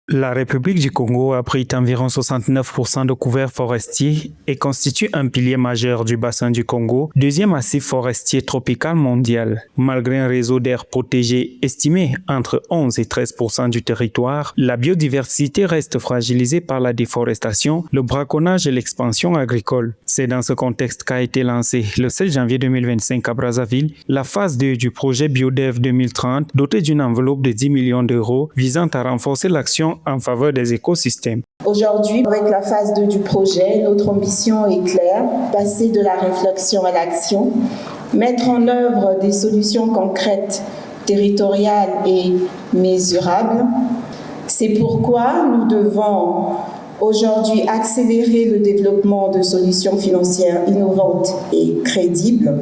La République du Congo abrite environ 69% de couverts forestiers et constitue un pilier majeur du bassin du Congo, deuxième massif forestier tropical mondial. Malgré un réseau d'aires protégées estimé entre 11 et 13% du territoire, la biodiversité reste fragilisée par la déforestation, le braconnage et l'expansion agricole. C'est dans ce contexte qu'a été lancé le 16 janvier 2025 à Brazzaville la phase 2 du projet BioDev 2030, doté d'une enveloppe de 10 millions d'euros visant à renforcer l'action en faveur des écosystèmes. Aujourd'hui, avec la phase 2 du projet, notre ambition est claire, passer de la réflexion à l'action, mettre en œuvre des solutions concrètes, territoriales et mesurables. C'est pourquoi nous devons aujourd'hui accélérer le développement de solutions financières innovantes et crédibles,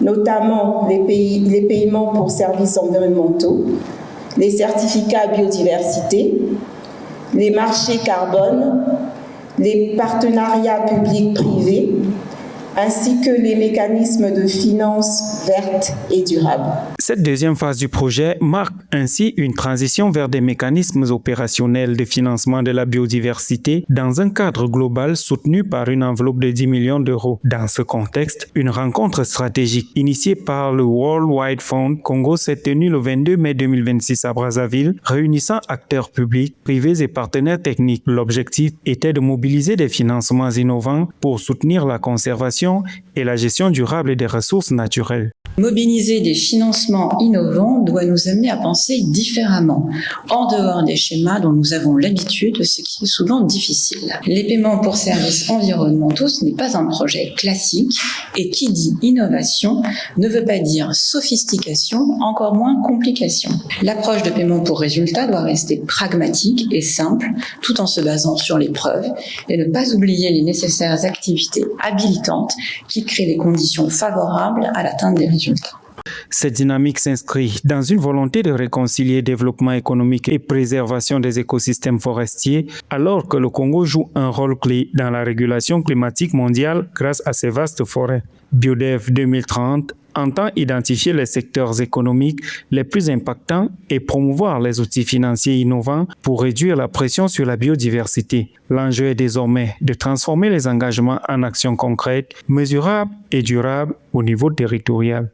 notamment les paiements pour services environnementaux, les certificats biodiversité, les marchés carbone, les partenariats publics-privés, ainsi que les mécanismes de finances vertes et durables. Cette deuxième phase du projet marque ainsi une transition vers des mécanismes opérationnels de financement de la biodiversité dans un cadre global soutenu par une enveloppe de 10 millions d'euros. Dans ce contexte, une rencontre stratégique initiée par le World Wide Fund Congo s'est tenue le 22 mai 2026 à Brazzaville, réunissant acteurs publics, privés et partenaires techniques. L'objectif était de mobiliser des financements innovants pour soutenir la conservation et la gestion durable des ressources naturelles. Mobiliser des financements innovants doit nous amener à penser différemment, en dehors des schémas dont nous avons l'habitude, ce qui est souvent difficile. Les paiements pour services environnementaux, ce n'est pas un projet classique, et qui dit innovation ne veut pas dire sophistication, encore moins complication. L'approche de paiement pour résultat doit rester pragmatique et simple, tout en se basant sur les preuves, et ne pas oublier les nécessaires activités habilitantes qui créent les conditions favorables à l'atteinte des résultats. Cette dynamique s'inscrit dans une volonté de réconcilier développement économique et préservation des écosystèmes forestiers, alors que le Congo joue un rôle clé dans la régulation climatique mondiale grâce à ses vastes forêts. BioDev 2030 entend identifier les secteurs économiques les plus impactants et promouvoir les outils financiers innovants pour réduire la pression sur la biodiversité. L'enjeu est désormais de transformer les engagements en actions concrètes, mesurables et durables au niveau territorial.